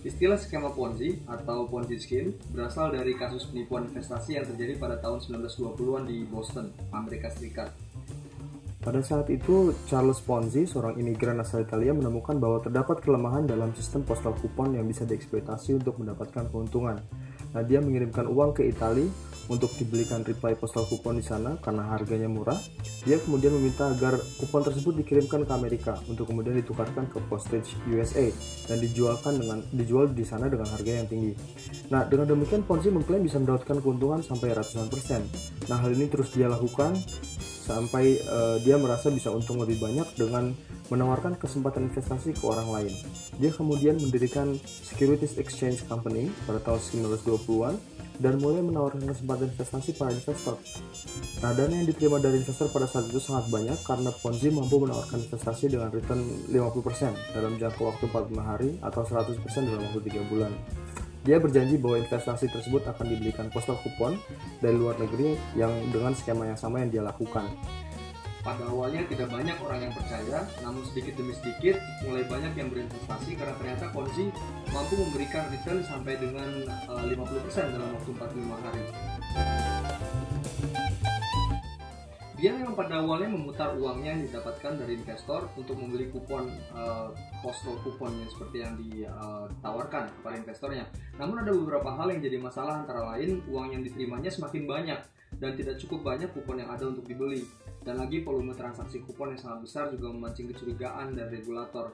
Istilah skema Ponzi atau Ponzi Scheme berasal dari kasus penipuan investasi yang terjadi pada tahun 1920-an di Boston, Amerika Serikat. Pada saat itu, Charles Ponzi, seorang imigran asal Italia, menemukan bahwa terdapat kelemahan dalam sistem postal kupon yang bisa dieksploitasi untuk mendapatkan keuntungan. Nah, dia mengirimkan uang ke Italia untuk dibelikan reply postal kupon di sana karena harganya murah. Dia kemudian meminta agar kupon tersebut dikirimkan ke Amerika untuk kemudian ditukarkan ke postage USA dan dijual di sana dengan harga yang tinggi. Nah, dengan demikian Ponzi mengklaim bisa mendapatkan keuntungan sampai ratusan persen. Nah, hal ini terus dia lakukan sampai dia merasa bisa untung lebih banyak dengan menawarkan kesempatan investasi ke orang lain. Dia kemudian mendirikan Securities Exchange Company pada tahun 1920-an dan mulai menawarkan kesempatan investasi para investor. Nah, dana yang diterima dari investor pada saat itu sangat banyak karena Ponzi mampu menawarkan investasi dengan return 50% dalam jangka waktu 45 hari atau 100% dalam waktu 3 bulan. Dia berjanji bahwa investasi tersebut akan dibelikan postal kupon dari luar negeri yang dengan skema yang sama yang dia lakukan. Pada awalnya tidak banyak orang yang percaya, namun sedikit demi sedikit mulai banyak yang berinvestasi karena ternyata Ponzi mampu memberikan return sampai dengan 50% dalam waktu 45 hari. Dia yang pada awalnya memutar uangnya yang didapatkan dari investor untuk membeli kupon postal kupon yang seperti yang ditawarkan kepada investornya. Namun ada beberapa hal yang jadi masalah, antara lain uang yang diterimanya semakin banyak dan tidak cukup banyak kupon yang ada untuk dibeli. Dan lagi volume transaksi kupon yang sangat besar juga memancing kecurigaan dari regulator.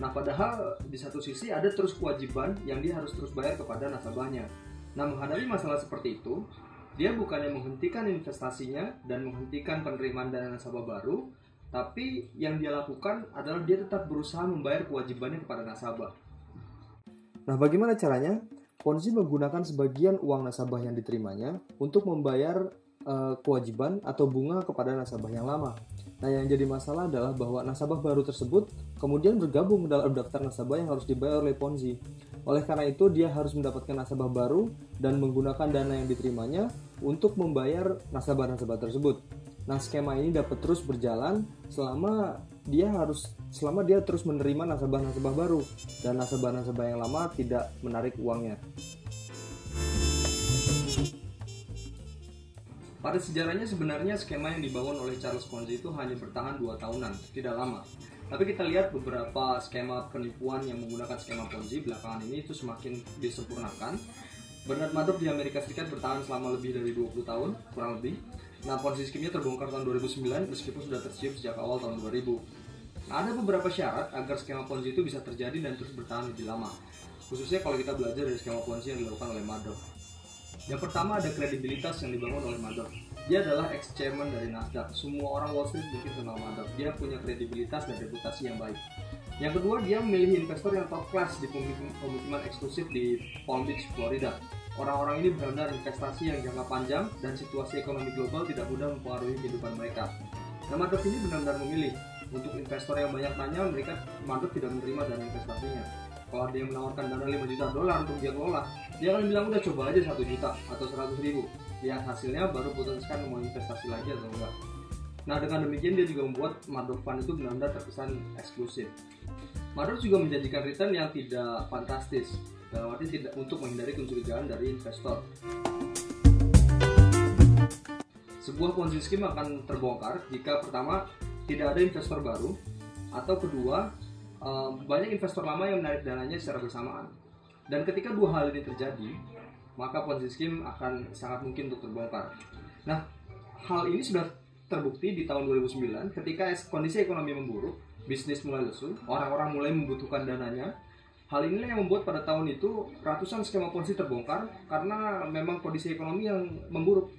Nah, padahal di satu sisi ada terus kewajiban yang dia harus terus bayar kepada nasabahnya. Nah, menghadapi masalah seperti itu, dia bukannya menghentikan investasinya dan menghentikan penerimaan dana nasabah baru, tapi yang dia lakukan adalah dia tetap berusaha membayar kewajibannya kepada nasabah. Nah, bagaimana caranya? Ponzi menggunakan sebagian uang nasabah yang diterimanya untuk membayar kewajiban atau bunga kepada nasabah yang lama. Nah, yang jadi masalah adalah bahwa nasabah baru tersebut kemudian bergabung dalam daftar nasabah yang harus dibayar oleh Ponzi. Oleh karena itu, dia harus mendapatkan nasabah baru dan menggunakan dana yang diterimanya untuk membayar nasabah-nasabah tersebut. Nah, skema ini dapat terus berjalan selama dia terus menerima nasabah-nasabah baru dan nasabah-nasabah yang lama tidak menarik uangnya. Pada sejarahnya sebenarnya skema yang dibangun oleh Charles Ponzi itu hanya bertahan 2 tahunan, tidak lama. Tapi kita lihat beberapa skema penipuan yang menggunakan skema Ponzi belakangan ini itu semakin disempurnakan. Bernard Madoff di Amerika Serikat bertahan selama lebih dari 20 tahun, kurang lebih. Nah, Ponzi scheme-nya terbongkar tahun 2009 meskipun sudah tercium sejak awal tahun 2000. Nah, ada beberapa syarat agar skema Ponzi itu bisa terjadi dan terus bertahan lebih lama. Khususnya kalau kita belajar dari skema Ponzi yang dilakukan oleh Madoff. Yang pertama, ada kredibilitas yang dibangun oleh Madoff. Dia adalah ex-chairman dari Nasdaq. Semua orang Wall Street mungkin kenal Madoff. Dia punya kredibilitas dan reputasi yang baik. Yang kedua, dia memilih investor yang top class di pemukiman eksklusif di Palm Beach, Florida. Orang-orang ini benar-benar investasi yang jangka panjang dan situasi ekonomi global tidak mudah mempengaruhi kehidupan mereka. Nah, Madoff ini benar-benar memilih. Untuk investor yang banyak tanya, Madoff tidak menerima dana investasinya. Kalau dia menawarkan dana $5 juta untuk dia kelola, dia akan bilang udah coba aja 1 juta atau 100 ribu. Yang hasilnya baru putuskan mau investasi lagi atau enggak. Nah, dengan demikian dia juga membuat Madoff Fund itu benar-benar terkesan eksklusif. Madoff juga menjanjikan return yang tidak fantastis, dalam arti tidak untuk menghindari kecurigaan dari investor. Sebuah Ponzi scheme akan terbongkar jika pertama tidak ada investor baru, atau kedua banyak investor lama yang menarik dananya secara bersamaan. Dan ketika dua hal ini terjadi, maka Ponzi scheme akan sangat mungkin untuk terbongkar. Nah, hal ini sudah terbukti di tahun 2009 ketika kondisi ekonomi memburuk, bisnis mulai lesu, orang-orang mulai membutuhkan dananya. Hal inilah yang membuat pada tahun itu ratusan skema Ponzi terbongkar karena memang kondisi ekonomi yang memburuk.